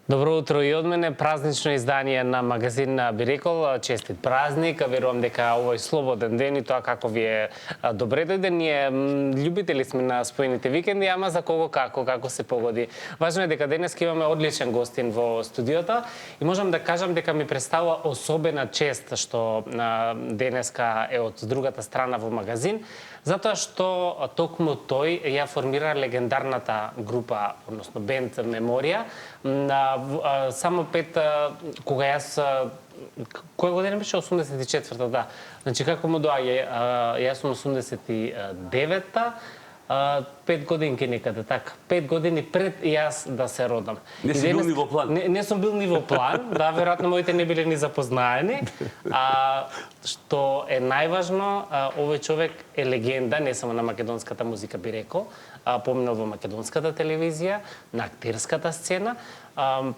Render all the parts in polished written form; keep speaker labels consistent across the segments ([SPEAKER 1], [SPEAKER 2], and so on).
[SPEAKER 1] Добро утро и од мене, празнично издание на магазин на Бирекол. Честит празник, верувам дека овој слободен ден и тоа како ви е добре дојде. Ние љубители сме на споените викенди, ама за кого како се погоди. Важно е дека денес имаме одличен гостин во студиото и можам да кажам дека ми представува особена чест што денеска е од другата страна во магазин, затоа што токму тој ја формира легендарната група, односно бенд Меморија. Само кога јас која година беше? 84-та, да. Значи како му доаѓа, јас сум 89-та, 5 годинки некаде, така. 5 години пред јас да се родам.
[SPEAKER 2] Не си бил ни во план?
[SPEAKER 1] Не сум бил ни во план, да, веројатно моите не биле ни запознаени. Што е најважно, овој човек е легенда, не само на македонската музика би рекол, поминал во македонската телевизија, на актерската сцена.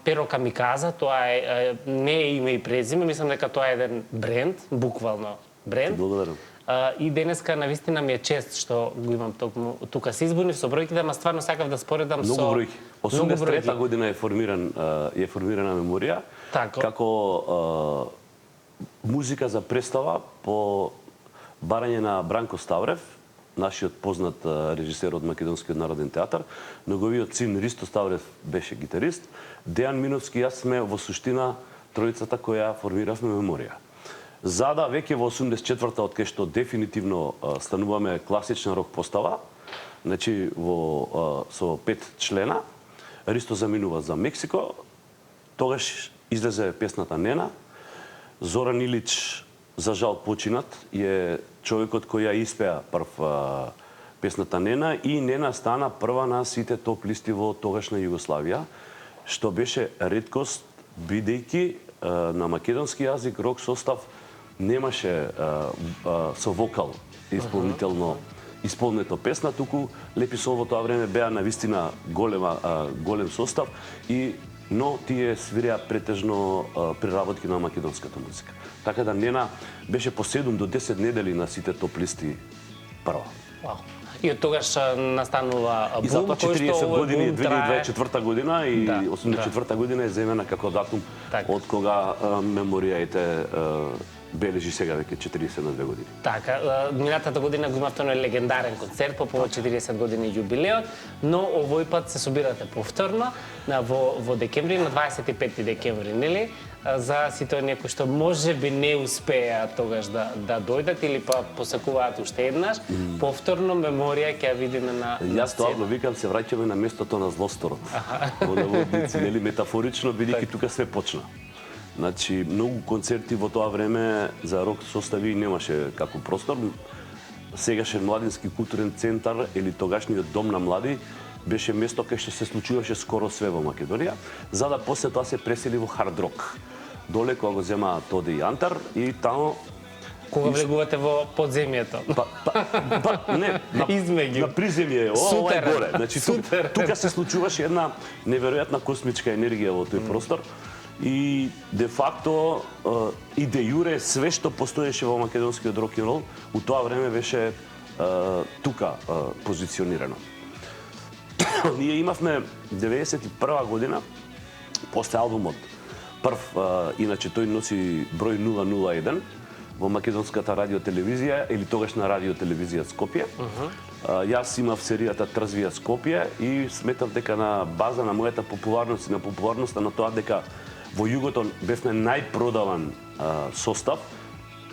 [SPEAKER 1] Перо Камиказа, тоа е не е име и презиме, мислам дека тоа е еден бренд, буквално бренд.
[SPEAKER 2] Благодарам.
[SPEAKER 1] И денеска навистина ми е чест што го имам тука. Се избунив со бројките, ама стварно сакав да споредам со...
[SPEAKER 2] Многу бројки. 83-та година е формирана Меморија, како музика за представа по барање на Бранко Ставрев, нашиот познат режисер од Македонскиот народен театар. Неговиот син Ристо Ставрев беше гитарист. Дејан Миновски и јас сме во суштина тројцата која формиравме Меморија. Зада веќе во 84-та, од кај што дефинитивно стануваме класична рок постава, значи со 5 члена, Ристо заминува за Мексико, тогаш излезе песната Нена. Зоран Илич, за жал починат, е човекот кој ја испеа прв песната Нена и Нена стана прва на сите топ листи во тогашна Југославија, што беше реткост, бидејќи на македонски јазик рок состав немаше со вокал исполнително исполнето песна, туку Лепи Сол во тоа време беа навистина голем состав, но тие свиреа претежно преработки на македонската музика. Така да Нена беше по 7 до 10 недели на сите топ листи прва.
[SPEAKER 1] Вау. И од тогаш настанува бум,
[SPEAKER 2] и затоа 40 години, 2024 година и 84 година е земена како датум од кога Меморијаите бележи сега веќе 42 години.
[SPEAKER 1] Така, минатата година го имавте оној легендарен концерт по повод 40 години јубилеот, но овој пат се собирате повторно во декември, на 25 декември, нели? За сите оние кои што можеби не успеа тогаш да дојдат или па посакуваат уште еднаш, повторно Меморија ќе ја видиме на
[SPEAKER 2] Јас тоа го викам, се враќаме на местото на злосторот. Во наводници, нели, метафорично, бидејќи тука све почна. Значи, многу концерти во тоа време за рок состави немаше како простор. Сегашен Младински културен центар или тогашниот дом на млади беше место кај што се случуваше скоро све во Македонија, за да после тоа се пресели во хард рок. Доле кога го зема Тоди и Антар и тамо...
[SPEAKER 1] Кога влегувате во подземјето?
[SPEAKER 2] Не, на приземје, ова е горе. Значи, тука се случуваше една неверојатна космичка енергија во тој простор. И де факто и де юре све што постоеше во македонскиот рок н рол у тоа време беше тука позиционирано. Ние имавме 91 година после албумот прв, иначе тој носи број 001 во македонската радиотелевизија или тогашна радиотелевизија Скопје. Јас имав серијата Трзвија Скопје и сметав дека на база на мојата популарност и на популарноста на тоа дека во југото бевме најпродаван состав,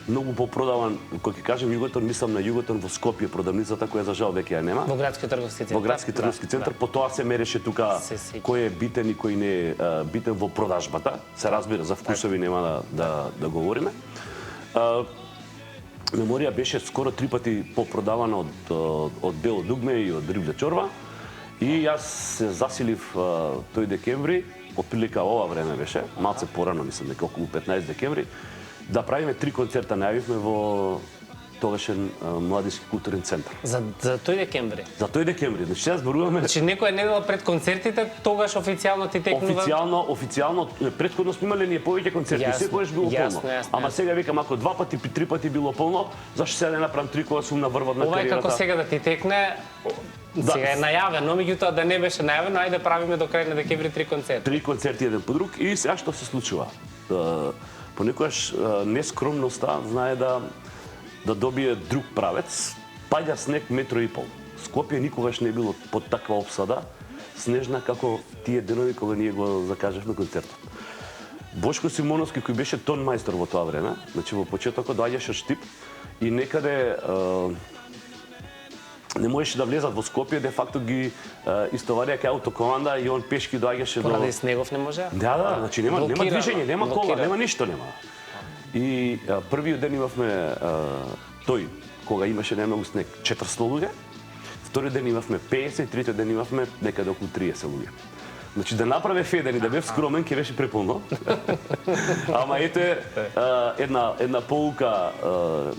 [SPEAKER 2] многу попродаван, кога ќе кажем југотон, мислам на југотон во Скопје, продавницата која за жал веќе ја нема.
[SPEAKER 1] Во градски трговски центар.
[SPEAKER 2] Во градски трговски центар, по тоа се мереше тука кој е битен и кој не е битен во продажбата. Се разбира, за вкусови нема да говориме. Меморија беше скоро 3 пати попродавана од Бело дугме и од Ривља чорва. И јас се засилив тој декември, отприлика ова време беше, малце порано, мислам дека околу 15 декември, да правиме 3 концерта, најавивме во тогашен Младински културен центар.
[SPEAKER 1] За тој декември?
[SPEAKER 2] За тој декември. Значи, сега зборуваме...
[SPEAKER 1] Значи, некоја недела пред концертите, тогаш официјално ти текнува?
[SPEAKER 2] Официјално, предходно сме имале ние повеќе концерти, секогаш било полно. Ама сега викам, ако 2 пати, 3 пати било полно, зашто сега да направам 3 кога сум на врвот на кариерата?
[SPEAKER 1] Ова е како сега да ти текне, Сега е најавено, меѓутоа да не беше најавено, ајде правиме до крај на декември 3 концерти.
[SPEAKER 2] 3 концерти еден по друг и сега што се случува? Понекогаш нескромноста знае да добие друг правец, паѓа снег метро и пол. Скопје никогаш не било под таква обсада, снежна како тие денови кога ние го закажавме концертот. Бошко Симоновски, кој беше тон мајстор во тоа време, значи во почетокот доаѓаше Штип и некаде не можеше да влезат во Скопје, де факто ги истоварија кај автокоманда и он пешки доаѓаше до...
[SPEAKER 1] Поради снегов не може?
[SPEAKER 2] Да, значи нема движење, нема кола, нема ништо нема. И првиот ден имавме тој, кога имаше најмногу снег, 400 луѓе, вториот ден имавме 50 и третиот ден имавме некаде околу 30 луѓе. Значи да направи федер и да бев скромен ќе беше преполно. Ама ете една поука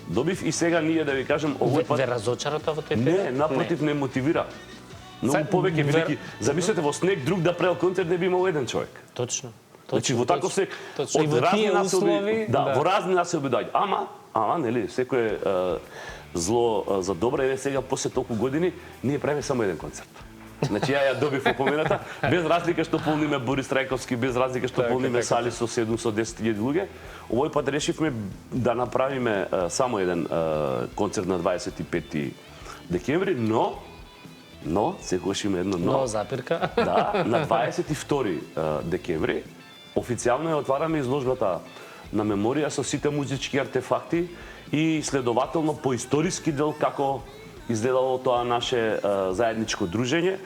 [SPEAKER 2] добив и сега ние да ви кажем овој пат
[SPEAKER 1] ве разочара тоа во тој
[SPEAKER 2] период? Не, напротив не мотивира. Многу повеќе велики. Замислете во снег друг да правил концерт не би имал еден човек.
[SPEAKER 1] Точно.
[SPEAKER 2] Значи во таков снег од разни населби, во разни населби доаѓа. Ама нели секое зло за добро е сега после толку години ние правиме само еден концерт. Значи ја добив опомената, без разлика што полниме Борис Трајковски, без разлика што полниме сали со 710.000 луѓе. Овој пат решивме да направиме само еден концерт на 25 декември, но секогаш има едно но.
[SPEAKER 1] Но запирка.
[SPEAKER 2] Да, на 22 декември официјално ја отвараме изложбата на меморија со сите музички артефакти и следователно по историски дел како изгледало тоа наше заедничко дружење,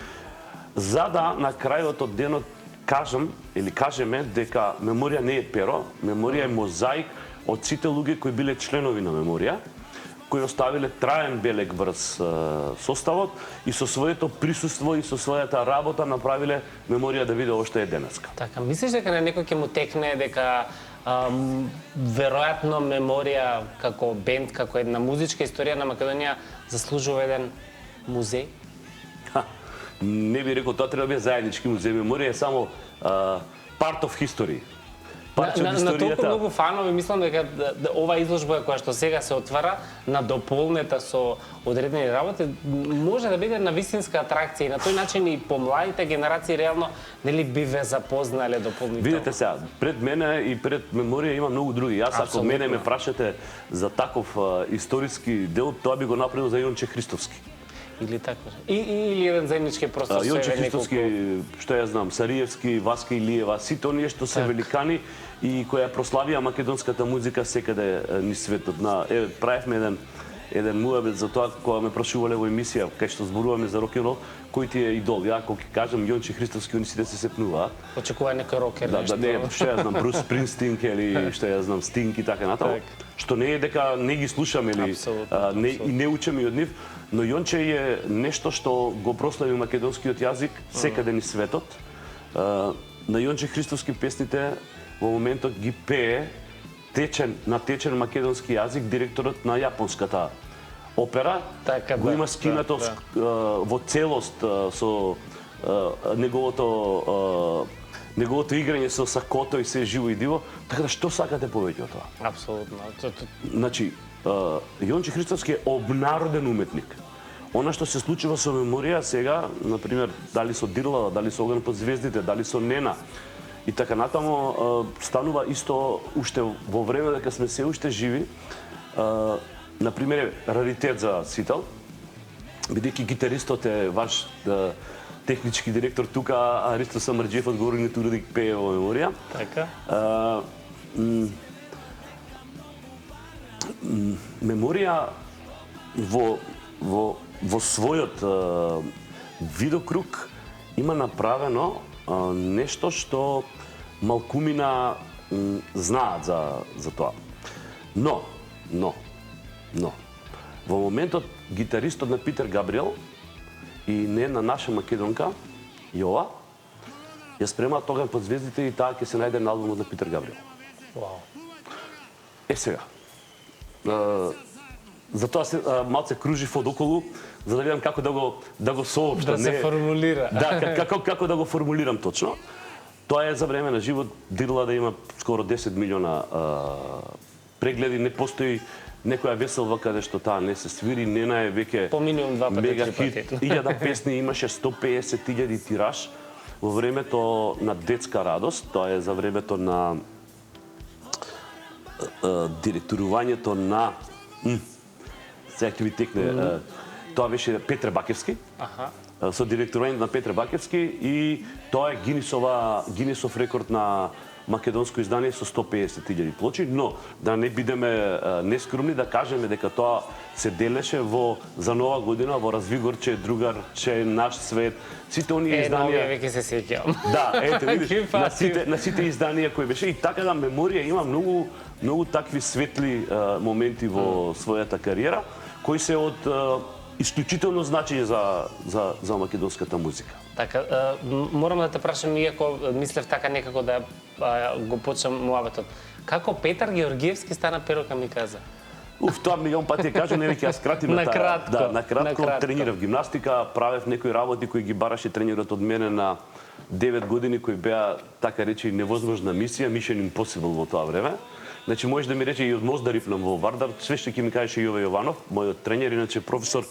[SPEAKER 2] за да на крајот од денот кажеме дека меморија не е перо, меморија е мозаик од сите луѓе кои биле членови на меморија, кои оставиле траен белег врз составот и со своето присуство и со својата работа направиле меморија да биде ова што е денеска.
[SPEAKER 1] Така, мислиш дека на некој ќе му текне дека веројатно меморија како бенд, како една музичка историја на Македонија заслужува еден музеј?
[SPEAKER 2] Не би рекол, тоа треба да биде заеднички музеј. Меморија е само part of history.
[SPEAKER 1] На толку многу фанови, мислам дека ова изложба која што сега се отвара, надополнета со одредени работи, може да биде на вистинска атракција и на тој начин и помладите генерации реално нели би ве запознале дополнително.
[SPEAKER 2] Видете сега, пред мене и пред меморија има многу други. Јас ако мене ме прашате за таков историски дел, тоа би го направил за Јонче Христовски.
[SPEAKER 1] Или така. Или еден заеднички простор со
[SPEAKER 2] Јонче Христовски, што ја знам, Сариевски, Васка Илиева, сите оние што се великани и која прославија македонската музика секаде низ светот. Правевме еден муабет за тоа кога ме прашувале во емисија кај што зборуваме за рок-н-рол, кој ти е идол? Ја кога ќе кажам Јонче Христовски, они сите се сепнуваат.
[SPEAKER 1] Очекува некој рокер нешто.
[SPEAKER 2] Да, не, што ја знам, Брус Спрингстин или што ја знам, Стинг и така натаму. Што не е дека не ги слушаме или не учиме од нив, но Јонче е нешто што го прослави македонскиот јазик секаде низ светот. На Јонче Христовски песните во моментот ги пее на течен македонски јазик директорот на јапонската опера.
[SPEAKER 1] Така,
[SPEAKER 2] го има скинато во целост со неговото играње со сакото и се живо и диво. Така да што сакате повеќе од тоа?
[SPEAKER 1] Апсолутно.
[SPEAKER 2] Значи, Јонче Христовски е обнароден уметник. Она што се случува со меморија сега, например, дали со Дирлава, дали со Оган под звездите, дали со Нена, и така натаму станува исто уште во време дека сме се уште живи. Например, раритет за Сител, бидејќи гитаристот е ваш технички директор тука, а Ристо Самарџиев од Горни Турдик пее во меморија.
[SPEAKER 1] Така.
[SPEAKER 2] Меморија во својот видокруг има направено нешто што малкумина знаат за тоа. Но, во моментот гитаристот на Питер Габриел и не на наша македонка, Јова, ја спремаат Оган под звездите и таа ќе се најде на албумот на Питер Габриел.
[SPEAKER 1] Вау.
[SPEAKER 2] Сега, затоа се малце кружив одоколу, за да видам како да го соопштам.
[SPEAKER 1] Да се формулира.
[SPEAKER 2] Да, како да го формулирам точно. Тоа е за време на живот Дирла да има скоро 10 милиона прегледи, не постои некоја веселба каде што таа не се свири, Нена е веќе
[SPEAKER 1] поминувам 2 пати,
[SPEAKER 2] мега
[SPEAKER 1] 3
[SPEAKER 2] хит,
[SPEAKER 1] пати.
[SPEAKER 2] 1000 песни, имаше 150.000 тираж во времето на Детска радост, тоа е за времето на директорувањето на сега ќе ви текне, тоа беше Петре Бакевски. Со директорувањето на Петре Бакевски и тоа е Гинисов рекорд на македонско издание со 150.000 плочи, но да не бидеме нескромни, да кажеме дека тоа се делеше за Нова година во Развигорче, Другарче, Наш свет, сите оние изданија.
[SPEAKER 1] Веќе се сеќавам.
[SPEAKER 2] Да, ете, видиш, на сите изданија кои беше и така да меморија има многу такви светли моменти во својата кариера кои се од исклучително значење за македонската музика.
[SPEAKER 1] Така, морам да те прашам, иако мислев така некако да го почнам муабетот. Како Петар Георгиевски стана Перо Камиказа?
[SPEAKER 2] Тоа милион пати ја кажам, нели ќе ја скратиме таа. Да, накратко тренирав гимнастика, правев некои работи кои ги бараше тренерот од мене на 9 години, кои беа така речи невозможна мисија, Mission Impossible во тоа време. Значи може да ми рече и од мост да рифнам во Вардар, све што ќе ми кажеше Јове Јованов, мојот тренер, иначе професор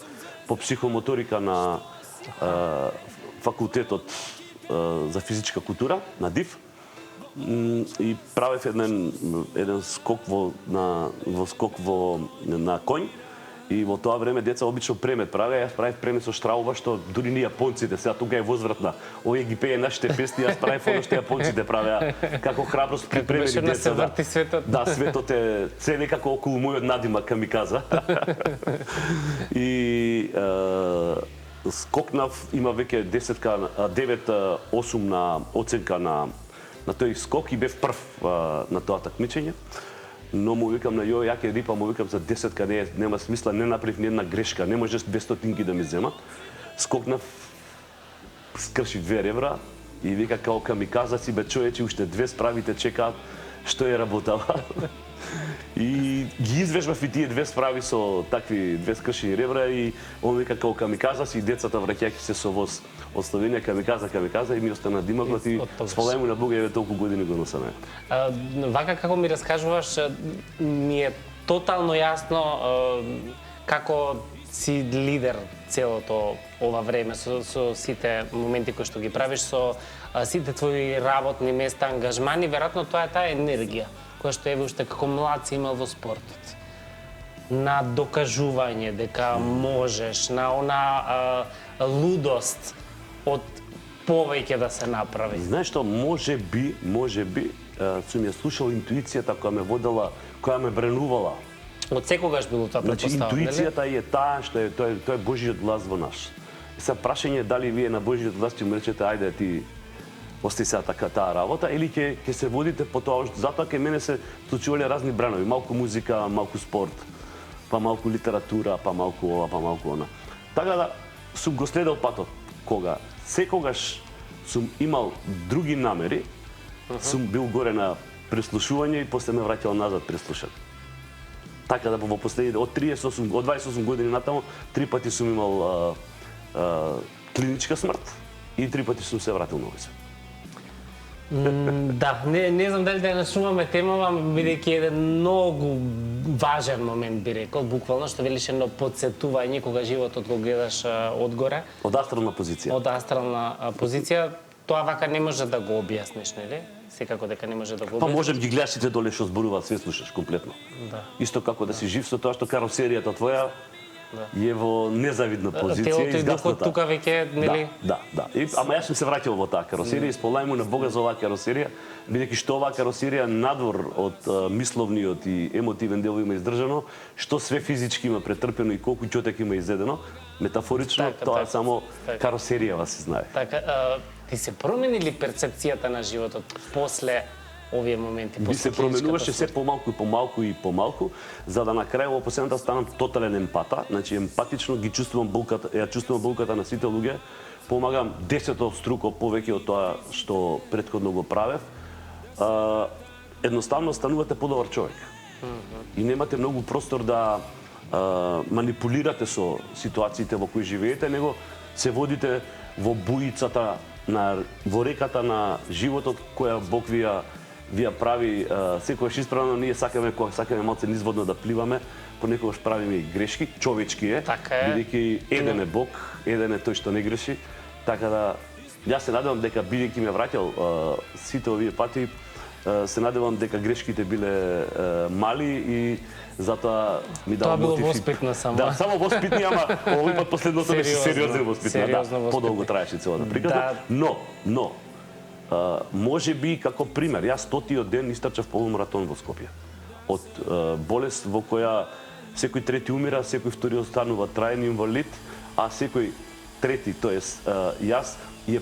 [SPEAKER 2] по психомоторика на факултетот за физичка култура на ДИФ. И правев еден скок на конј. И во тоа време деца обично премет правеа, јас правев премет со штрауба, што дури ни јапонците, сега тука е возвратна. Овие ги пее нашите песни, јас правев оно што јапонците правеа, како храброст припремени деца.
[SPEAKER 1] Се врти светот.
[SPEAKER 2] Да, светот е се некако околу мојот надимак Камиказа. И скокнав, има веќе 9-8 на оценка на тој скок и бев прв на тоа такмичење. Но му викам на Јо, ја ќе рипам, му викам за 10-ка нема смисла, не направив ни една грешка, не можеш 200 да ми земат. Скокнав, скрши 2 ребра и вика као Камиказа си бе човече, уште 2 справите чекаат, што е работава. И ги извежбав и тие 2 справи со такви 2 скршени ребра и он вика као Камиказа си, децата враќајќи се со воз од Словенија, Камиказа и ми остана димакот и сполајмо на Бога, еве толку години го носаме.
[SPEAKER 1] Вака како ми раскажуваш, ми е тотално јасно како си лидер целото ова време со сите моменти кои што ги правиш, со сите твои работни места, ангажмани, веројатно тоа е таа енергија која што еве уште како млад си имал во спортот. На докажување дека можеш, на она лудост од повеќе да се направи.
[SPEAKER 2] Знаеш што, може би, сум ја слушал интуицијата која ме водела, која ме бренувала.
[SPEAKER 1] Од секогаш било тоа предпоставено,
[SPEAKER 2] нели? Интуицијата е таа што тоа е Божиот глас во нас. Сега прашање дали вие на Божиот глас ќе му речете ајде ти ости сега така таа работа или ќе се водите по тоа, затоа кај мене се случувале разни бранови, малку музика, малку спорт, па малку литература, па малку ова, па малку она. Така да сум го следел патот кога секогаш сум имал други намери, сум бил горе на преслушување и после ме враќал назад преслушан. Така да во последните од 28 години натаму 3 пати сум имал клиничка смрт и 3 пати сум се вратил на овој свет.
[SPEAKER 1] Да, не знам дали да ја нашумаме темава, бидејќи еден многу важен момент би рекол, буквално што велиш едно подсетување кога животот го гледаш одгоре.
[SPEAKER 2] Од астрална позиција.
[SPEAKER 1] Од астрална позиција, тоа вака не може да го објасниш, нели? Секако дека не може да го објасниш.
[SPEAKER 2] Па можем ги гледаш сите доле што зборуваат, све слушаш комплетно.
[SPEAKER 1] Да.
[SPEAKER 2] Исто како да си жив со тоа што каросеријата твоја е во незавидна позиција.
[SPEAKER 1] Телото и духот тука веќе, нели?
[SPEAKER 2] Да. Ама јас сум се враќал во таа каросерија и сполајмо на Бога за оваа каросерија, бидејќи што оваа каросерија надвор од мисловниот и емотивен дел има издржано, што све физички има претрпено и колку ќотек има изедено, метафорично тоа само каросеријава се знае.
[SPEAKER 1] Така, ти се промени ли перцепцијата на животот после овие моменти?
[SPEAKER 2] Би се променуваше се помалку, за да на крај во последната станам тотален емпата, значи емпатично ги чувствувам болката, ја чувствувам болката на сите луѓе, помагам 10 струко повеќе од тоа што претходно го правев. Едноставно станувате подобар човек. И немате многу простор да манипулирате со ситуациите во кои живеете, него се водите во буицата, во реката на животот која Бог ви ја прави секогаш исправно. Ние сакаме, кога сакаме малце низводно да пливаме, понекогаш правиме и грешки, човечки е, бидејќи еден е Бог, еден е тој што не греши, така да јас се надевам дека бидејќи ме враќал сите овие пати, се надевам дека грешките биле мали и затоа ми дава мотив.
[SPEAKER 1] Тоа било воспитно само.
[SPEAKER 2] Да, само воспитни, ама овој пат последното беше сериозно воспитно. Да, подолго траеше целата приказна. Но, може би како пример, јас тотиот ден истрчав полумаратон во Скопје. Од болест во која секој трети умира, секој втори останува траен инвалид, а секој трети, тоест јас, е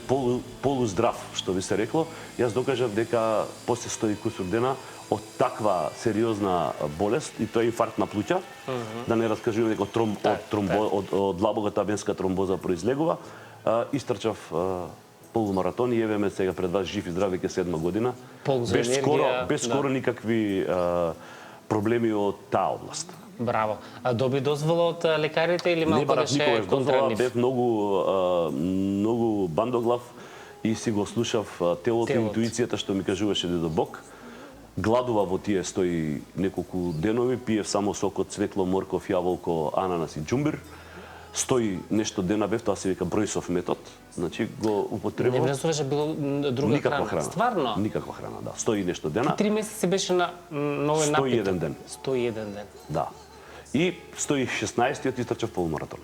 [SPEAKER 2] полуздрав, што би се рекло. Јас докажав дека после 100 и кусур дена од таква сериозна болест, и тоа е инфаркт на плуќа, да не раскажувам дека од длабоката венска тромбоза произлегува, истрчав полумаратон и еве ме сега пред вас жив и здрав веќе 7 година. Без скоро никакви проблеми од таа област.
[SPEAKER 1] Браво. А доби дозвола од лекарите или малку беше контра нив?
[SPEAKER 2] Бев многу бандоглав и си го слушав телото и интуицијата што ми кажуваше дедо Бог. Гладува во тие 100 и неколку денови, пиев само сок од цветло, морков, јаволко, ананас и џумбир. 100 и нешто дена бев, тоа се вика Бројсов метод. Значи го употребував.
[SPEAKER 1] Не внесуваше било друга храна. Стварно?
[SPEAKER 2] Никаква храна, да. 100 и нешто дена.
[SPEAKER 1] 3 месеци беше на нови напиток.
[SPEAKER 2] 101 ден.
[SPEAKER 1] 101 ден.
[SPEAKER 2] Да. И 116-тиот истрчав полумаратон.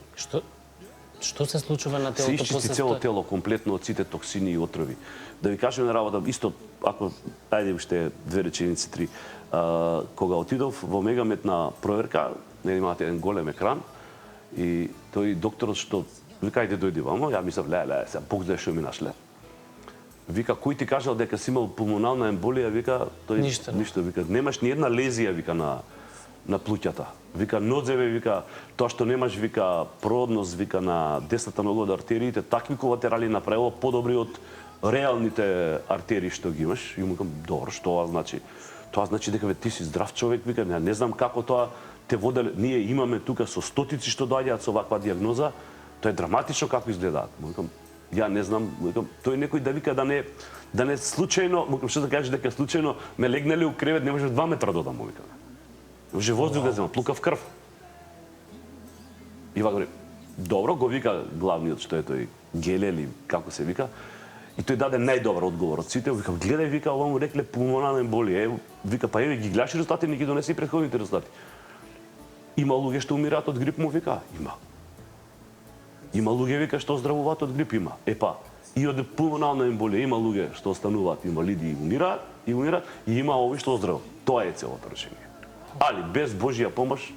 [SPEAKER 1] Што се случува на телото
[SPEAKER 2] после 100? Се исчисти цело тело комплетно од сите токсини и отрови. Да ви кажем на работа, исто, ако, ајде уште 2 реченици, 3. Кога отидов во Мегамед на проверка, имате еден голем екран, и тој докторот што вика, ајде дојди вамо, ја мислам, сега Бог знае што ми нашле. Вика, кој ти кажал дека си имал пулмонална емболија, вика, тој ништо, вика, немаш ни една лезија, вика, на плуќата. Вика, нодзеве, вика, тоа што немаш, вика, проодност, вика, на десната нога од артериите, такви колатерали направило подобри од реалните артерии што ги имаш. И му кажам, добро, што тоа значи? Тоа значи дека ти си здрав човек, вика, не знам како тоа те воделе. Ние имаме тука со стотици што доаѓаат со ваква диагноза, тоа е драматично како изгледаат. Му кажам, ја не знам, тој некој да вика да не случајно, му кажам, што да кажеш дека случајно ме легнали у кревет, не може 2 метра додам, му викам. Може воздух да земам, плукав крв. И вака говори, добро, го вика главниот што е тој Гелели, како се вика, и тој даде најдобар одговор од сите. Вика, гледај, вика, ова му рекле пулмонална емболија. Вика, па еве ги гледаш резултати, не ги донеси претходните резултати. Има луѓе што умираат од грип, му вика, има. Има луѓе, вика, што оздравуваат од грип, има. Епа, и од пулмонална емболија има луѓе што остануваат инвалиди и умираат, и има овој што оздравуваат. Тоа е целото решение. Али без Божја помош,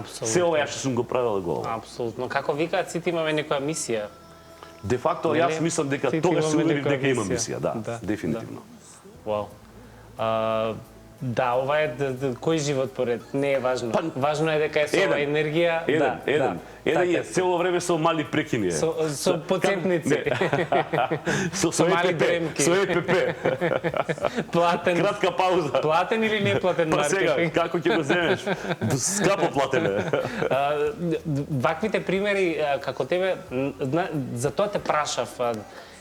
[SPEAKER 2] се ова ја што сум го правил голо.
[SPEAKER 1] Апсолутно. Како викаат, сите имаме некоја мисија.
[SPEAKER 2] Де факто, јас мислам дека тогаш се уверив дека има мисија, да, дефинитивно.
[SPEAKER 1] Вау. Да, ова е кој живот поред, не е важно. Важно е дека е со енергија.
[SPEAKER 2] Еден е цело време со мали прекини.
[SPEAKER 1] Со потцепници.
[SPEAKER 2] Со
[SPEAKER 1] мали дремки.
[SPEAKER 2] Со ЕПП.
[SPEAKER 1] Платен.
[SPEAKER 2] Кратка пауза.
[SPEAKER 1] Платен или не платен маркетинг?
[SPEAKER 2] Па сега, како ќе го земеш? Скапо платен е.
[SPEAKER 1] Ваквите примери, како тебе, за тоа те прашав,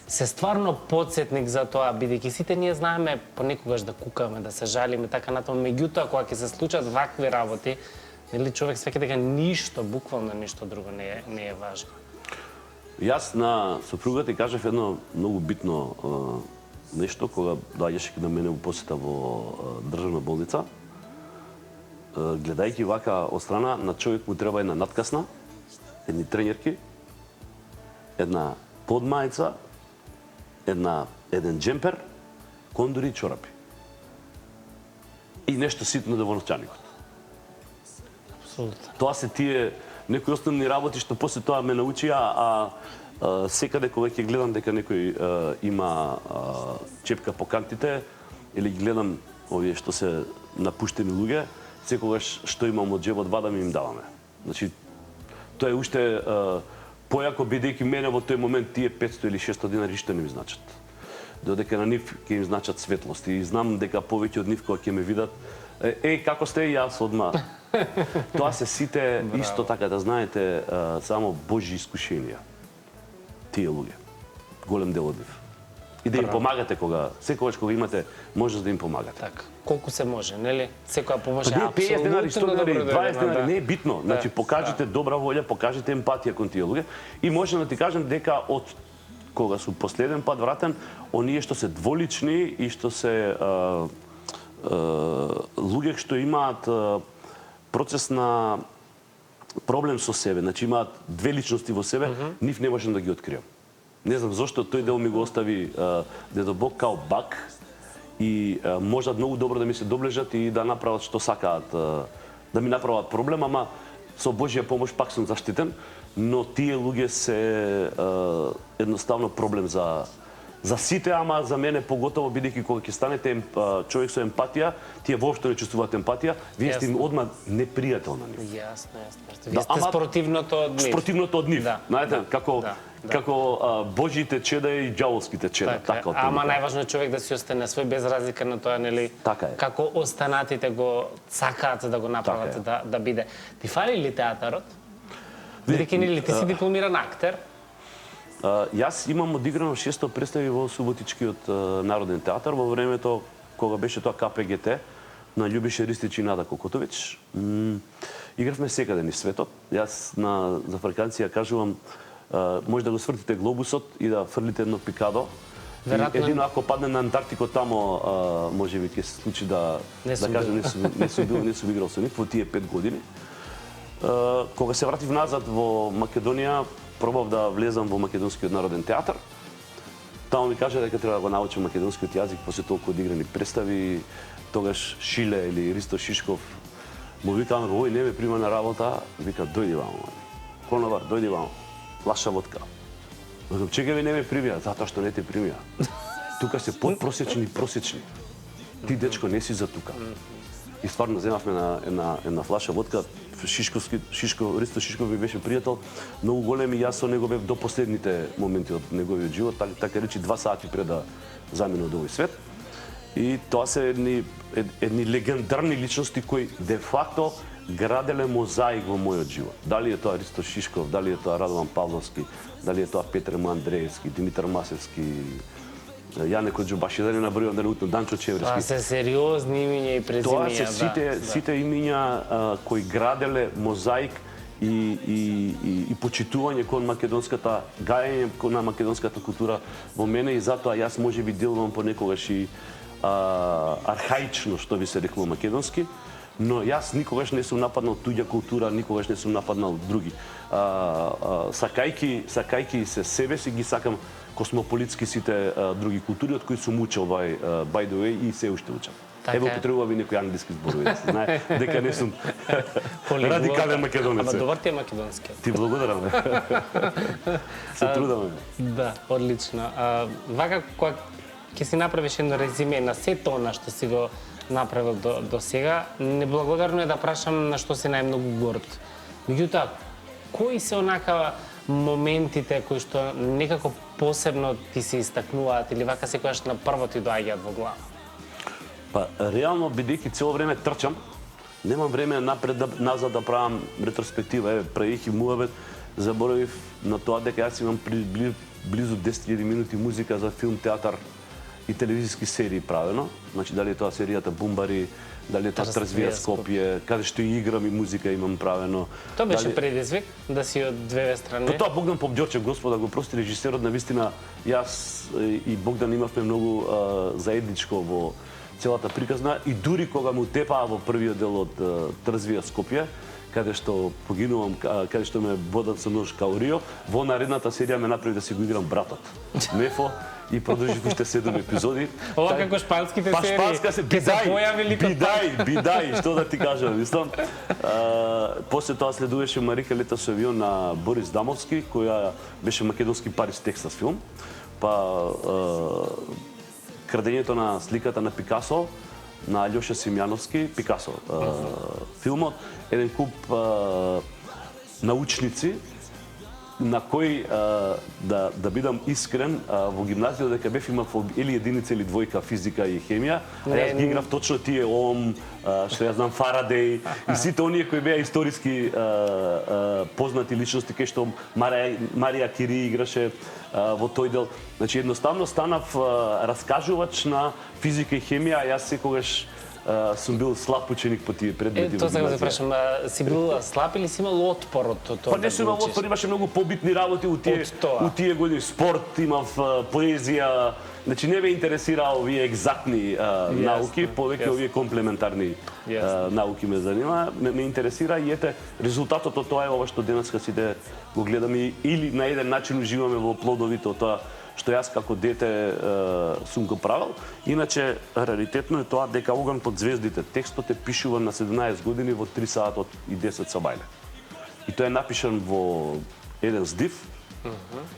[SPEAKER 1] се стварно потсетник за тоа, бидејќи сите ние знаеме понекогаш да кукаме, да се жалиме, така натаму. Меѓутоа, кога ќе се случат вакви работи, нели човек свеќе дека ништо, буквално ништо друго не е важно.
[SPEAKER 2] Јас на сопругата ти кажав едно многу битно нешто кога доаѓаше на мене во посета во државна болница. Гледајќи вака од страна, на човек му треба една надкасна, едни тренерки, една подмајца, еден джемпер, кондори и чорапи. И нешто ситно да во новчаникот.
[SPEAKER 1] Апсолутно.
[SPEAKER 2] Тоа се тие некои основни работи што после тоа ме научија, секаде кога ќе гледам дека некој има чепка по кантите или гледам овие што се напуштени луѓе, секогаш што имам од џебот вадам и им даваме. Значи тоа е уште појако, бидејќи мене во тој момент тие 500 или 600 динари ништо не ми значат. Додека на нив ќе им значат светлост и знам дека повеќе од нив кога ќе ме видат, како сте, јас одма. Тоа се сите исто така да знаете само Божји искушенија. Тие луѓе. Голем дел од нив. и да им помагате секогаш кога имате можност да им помагате.
[SPEAKER 1] Така. Колку се може, нели? Секоја помош е
[SPEAKER 2] 50 денари, 100 денари, 20 денари, не е битно. Значи покажете добра волја, покажете емпатија кон тие луѓе и можам да ти кажам дека од кога су последен пат вратен, оние што се дволични и што се луѓе што имаат процес на проблем со себе, значи имаат две личности во себе, нив не можам да ги откриам. Не знам зошто тој дел ми го остави дедо Бог као бак и можат многу добро да ми се доближат и да направат што сакаат, да ми направат проблем, ама со Божја помош пак сум заштитен, но тие луѓе се едноставно проблем за сите, ама за мене поготово, бидејќи кога ќе станете човек со емпатија, тие воопшто не чувствуваат емпатија, вие сте им одма непријател на нив.
[SPEAKER 1] Јасно. Вие сте спротивното од нив.
[SPEAKER 2] Спротивното од нив. Знаете, како Божите чеда и ѓаволските чеда.
[SPEAKER 1] Така, ама најважно е човек да си остане свој без разлика на тоа, нели?
[SPEAKER 2] Така е.
[SPEAKER 1] Како останатите го сакаат да го направат да биде. Ти фали ли театарот? Бидејќи нели ти си дипломиран актер?
[SPEAKER 2] Јас имам одиграно 600 представи во Суботичкиот народен театар во времето кога беше тоа КПГТ на Љубиша Ристич и Нада Кокотович. Игравме секаде низ светот. Јас за фраканција кажувам, може да го свртите глобусот и да фрлите едно пикадо. Едино ако падне на Антарктико тамо, може би ќе се случи да кажем не сум играл со нив во тие 5 години. Кога се вратив назад во Македонија, пробав да влезам во Македонскиот народен театар. Тамо ми кажа дека треба да го научам македонскиот јазик после толку одиграни представи. Тогаш Шиле или Ристо Шишков му викам, ој не ме прима на работа, вика дојди вамо. Конобар, дојди вамо. Лаша водка. Викам, чекај не ме примија, затоа што не те примија. Тука се подпросечни и просечни. Ти дечко не си за тука. И стварно земавме една флаша водка. Ристо Шишков ми беше пријател, многу голем и јас со него бев до последните моменти од неговиот живот, така речи 2 сати пред да замине од овој свет. И тоа се едни легендарни личности кои де факто граделе мозаик во мојот живот. Дали е тоа Ристо Шишков, дали е тоа Радован Павловски, дали е тоа Петар Андреевски, Димитар Масевски, Јане Коџубаши, да не набројувам, да не утнам, Данчо Чеврески.
[SPEAKER 1] Тоа се сериозни имиња и презимиња.
[SPEAKER 2] Тоа се сите имиња кои граделе мозаик и почитување кон македонската гајање на македонската култура во мене и затоа јас можеби делувам понекогаш и архаично, што би се рекло македонски, но јас никогаш не сум нападнал туѓа култура, никогаш не сум нападнал други. Сакајки се себе си ги сакам космополитски сите други култури од кои сум учел by the way и се уште учам. Ево потребува би некој англиски зборови, да се знае дека не сум радикален македонец.
[SPEAKER 1] Ама добар ти е македонски.
[SPEAKER 2] Ти благодарам. Се трудам.
[SPEAKER 1] Да, одлично. Вака кога ќе си направиш едно резиме на сето она што си го направил до сега, неблагодарно е да прашам на што си најмногу горд. Меѓутоа, кои се онака моментите кои што некако посебно ти се истакнуваат или вака секогаш на прво ти доаѓаат во глава?
[SPEAKER 2] Па, реално, бидејќи цело време трчам, немам време назад да правам ретроспектива. Правих и муабет, заборавив на тоа дека јас имам близу 10.000 минути музика за филм, театар и телевизиски серии правено. Значи, дали е тоа серијата Бумбари, дали е тоа Трзвија Скопје, каде што и играм и музика имам правено.
[SPEAKER 1] Тоа беше предизвик да си од две страни.
[SPEAKER 2] По тоа Богдан Попџорчев, Господа го прости, режисерот, навистина јас и Богдан имавме многу заедничко во целата приказна и дури кога му тепаа во првиот дел од Трзвија Скопје, каде што погинувам, каде што ме бодат со нож као Рио, во наредната серија ме направи да си го играм братот. Мефо и продолжив уште 7 епизоди.
[SPEAKER 1] Ова како шпанските серии.
[SPEAKER 2] Шпанска се бидај, што да ти кажам, мислам. После тоа следуваше Марика лета со авион на Борис Дамовски, која беше македонски Парис, Тексас филм. Па Крадењето на сликата на Пикасо, на Алјоша Симјановски, Пикасо филмот, еден куп научници, на кој да бидам искрен, во гимназија дека бев имав или единица или двојка физика и хемија, а јас ги играв точно тие Ом, што ја знам Фарадеј и сите оние кои беа историски познати личности, кај што Марија Кири играше во тој дел. Значи едноставно станав раскажувач на физика и хемија, а јас секогаш сум бил слаб ученик по тие предмети.
[SPEAKER 1] Тоа сега да прашам, си бил слаб или си имал отпор од тоа?
[SPEAKER 2] Па не сум имал отпор, имаше многу побитни работи у тие години. Спорт, имав поезија, значи не ме интересира овие екзактни науки, повеќе овие комплементарни науки ме занима. Ме интересира и ете резултатот од тоа е ова што денеска сите го гледаме или на еден начин уживаме во плодовите од тоа што јас како дете сум го правил. Иначе, раритетно е тоа дека Оган под звездите, текстот е пишуван на 17 години во 3 сатот и 10 сабајле. И тоа е напишан во еден здив,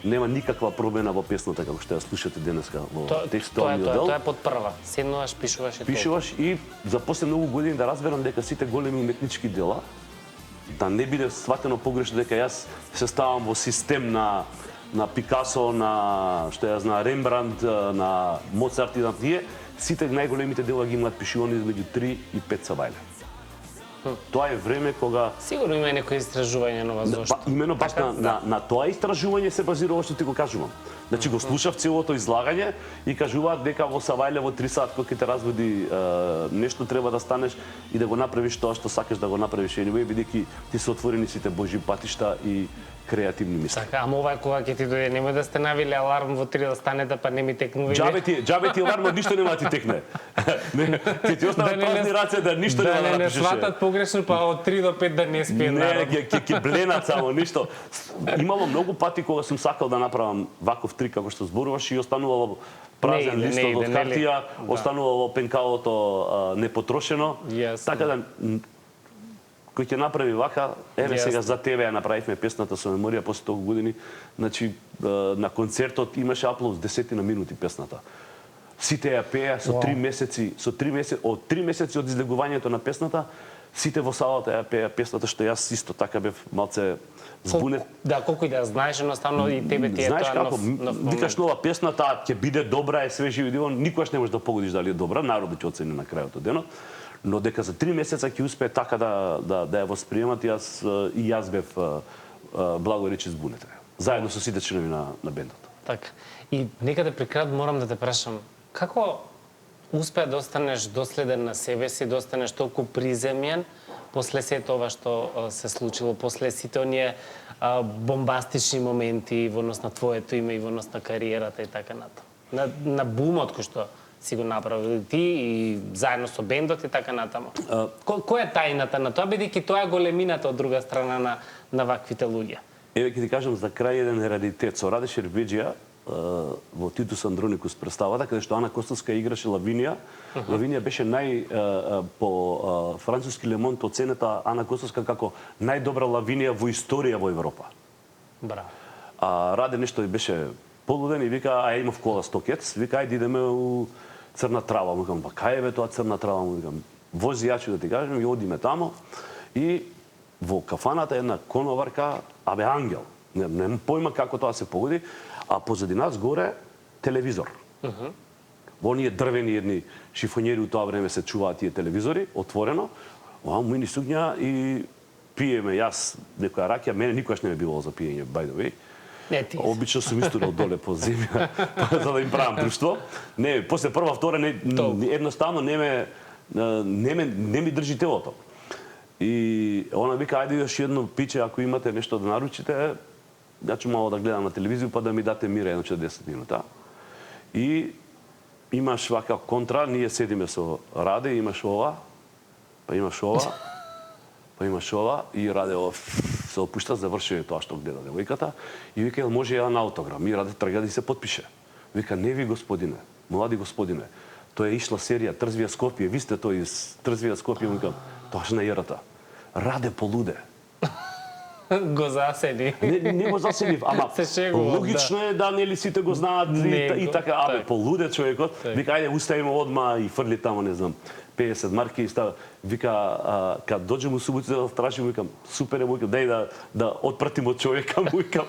[SPEAKER 2] нема никаква промена во песната, како што ја слушате денеска во текстуалниот дел.
[SPEAKER 1] Тоа е под прва, седнуваш, пишуваш и тоа.
[SPEAKER 2] Пишуваш и за после многу години да разберам дека сите големи уметнички дела, да не биде сватено погрешно дека јас се ставам во систем на Пикасо, на што ја знам Рембрандт, на Моцарт и на тие, сите најголемите дела ги имаат пишувани измеѓу 3 и 5 сабајле. Тоа е време кога
[SPEAKER 1] сигурно има некои истражување нова зошто.
[SPEAKER 2] Имено баш на тоа истражување се базира ова што ти го кажувам. Значи го слушав целото излагање и кажуваат дека во сабајле во 3 сат кога ќе те разбуди нешто треба да станеш и да го направиш тоа што сакаш да го направиш, бидејќи ти се отворени сите божји патишта и креативни мисли.
[SPEAKER 1] Така, ама ова кога ќе ти дојде, немој да сте навили аларм во 3 да станете, па не ми текнува.
[SPEAKER 2] Џабе ти алармот ништо нема да ти текне. Ќе ти остават празни раце да ништо нема да напишеш.
[SPEAKER 1] Да не сватат погрешно, па од 3 до 5 да не спие народ.
[SPEAKER 2] Не, ќе бленат само ништо. Имало многу пати кога сум сакал да направам ваков трик како што зборуваш и останувало празен листот од хартија, останувало пенкалото непотрошено. Така да кој ќе направи вака, еве сега за тебе ја направивме песната со меморија после толку години. Значи на концертот имаше аплауз 10 минути песната. Сите ја пеа со 3 месеци, од 3 месеци од излегувањето на песната, сите во салата ја пеа песната, што јас исто така бев малце збунет.
[SPEAKER 1] Да, колку и да знаеш, едноставно и тебе ти е тоа нов момент.
[SPEAKER 2] Викаш нова песна, таа ќе биде добра, е свежи и диво, никогаш не можеш да погодиш дали е добра, народот ќе оцени на крајот од денот. Но дека за 3 месеца ќе успее така да ја восприемат, јас бев благоречи збунете. Заедно со сите членови на бендот.
[SPEAKER 1] Така. И некаде при крајот морам да те прашам, како успеа да останеш доследен на себе си, да останеш толку приземјен после сето ова што се случило, после сите оние бомбастични моменти во однос на твоето име и во однос на кариерата и така натаму. На бумот кој што си го направил ти и заедно со бендот и така натаму. Која е тајната на тоа, бидејќи тоа е големината од друга страна на ваквите луѓе?
[SPEAKER 2] Еве ќе ти кажам за крај еден раритет. Со Раде Шербеџија во Титус Андроникус представата, каде што Ана Костовска играше Лавинија. Лавинија беше по француски Le Monde оценета Ана Костовска како најдобра Лавинија во историја во Европа.
[SPEAKER 1] Браво.
[SPEAKER 2] А Раде нешто беше полуден и вика, имав кола стокец, вика, ајде идеме у Црна Трава. Му викам, па кај е бе тоа Црна Трава? Му викам, вози јачи да ти кажем, и одиме тамо. И во кафаната една коноварка, ангел. Немам појма како тоа се погоди, а позади нас горе телевизор. Во оние дрвени едни шифонјери у тоа време се чуваат тие телевизори, отворено. Муини сукња и пиеме јас некоја ракија, мене никогаш не ме било за пиење, by the way. Обично сум истурал доле по земја, за да им правам друштво. Не, после прва, втора, едноставно не ми држи телото. И она вика, ајде још едно пиче, ако имате нешто да наручите, ја ќе мало да гледам на телевизија, па да ми дате мира едно 10 минута. И имаш вака контра, ние седиме со Раде, имаш ова, па имаш ова, и Раде се опушта, заврши тоа што гледа девојката, и вика, ел може jedan аутограм? И Раде трга да се подпише. Вика, не ви господине, млади господине, тоа е ишла серија Трзвија Скопје, ви сте тој из Трзвија Скопје, викам, тоа на ерата. Раде полуде.
[SPEAKER 1] го засени.
[SPEAKER 2] Не го заселив, ама логично е да нели сите го знаат и така, абе, полуде човекот. Вика, ајде, уставиме одма и фрли тамо, не знам, 50 марки и става. Вика, кад доđem у суботу да трашим, викам, супер е, викам, дај да отпратим од човека, викам.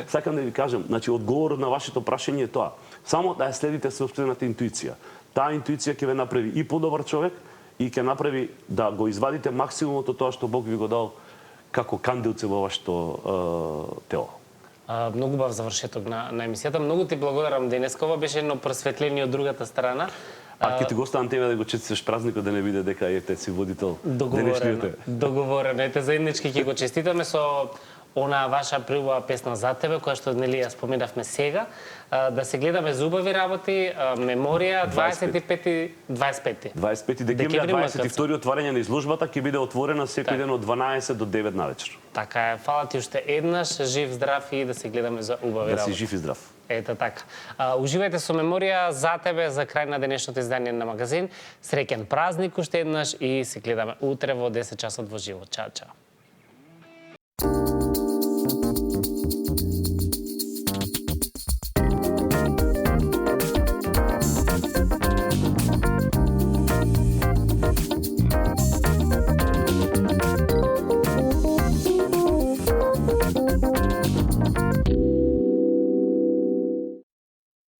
[SPEAKER 2] Сакам да ви кажам, значи, одговорот на вашето прашање е тоа. Само да ја следите собствената интуиција. Таа интуиција ќе ве направи и подобар човек, и ќе направи да го извадите максимумот од тоа што Бог ви го дал како канделце во вашето тело.
[SPEAKER 1] Многу бав завршеток на емисијата. Многу ти благодарам денеска. Ова беше едно просветление од другата страна.
[SPEAKER 2] Ќе ти го оставам тебе да го честиташ празникот, да не биде дека ете си водител денешниот.
[SPEAKER 1] Договорено. Ете, заеднички ќе го честитаме со онаа ваша прилуба песна За тебе, која што нели ја споменавме сега. Да се гледаме за убави работи, меморија 25
[SPEAKER 2] декември, 22 отварање на изложбата ќе биде отворена секој ден од 12 до 9 навечер.
[SPEAKER 1] Така е. Фала ти уште еднаш, жив, здрав и да се гледаме за убави работи.
[SPEAKER 2] Да си жив и здрав.
[SPEAKER 1] Ето така. Уживајте со меморија За тебе за крај на денешното издание на магазин. Среќен празник уште еднаш и се гледаме утре во 10 часот во живо. Чао, чао.